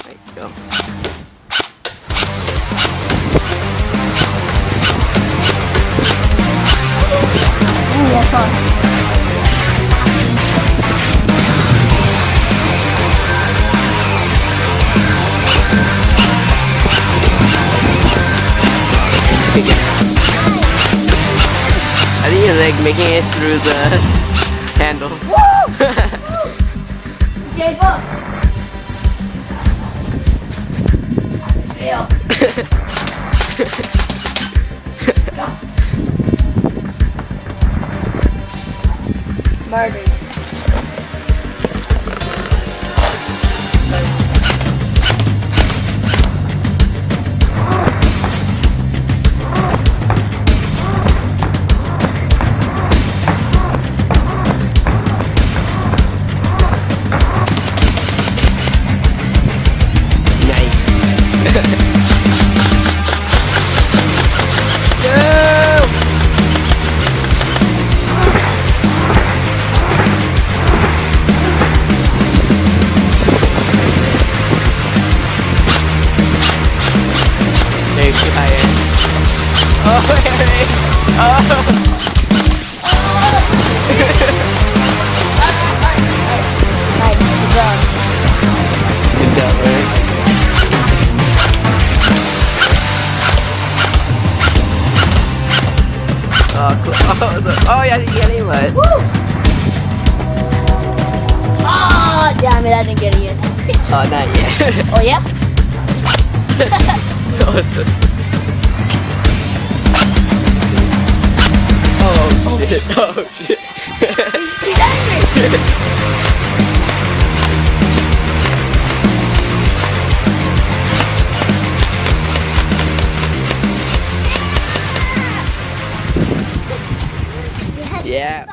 Right, go. Ooh, that's fun. I think you're like making it through the handle. Jay, go. Fail. Murder. Nice. Go! Very too high. Oh, Eric! Oh! Nice, good job. Good job, Eric. Oh, yeah, you got it. Woo! Oh, damn it, I didn't get it yet. Oh, not yet. Oh, yeah? Oh, shit. Oh, shit. He's angry. Yeah.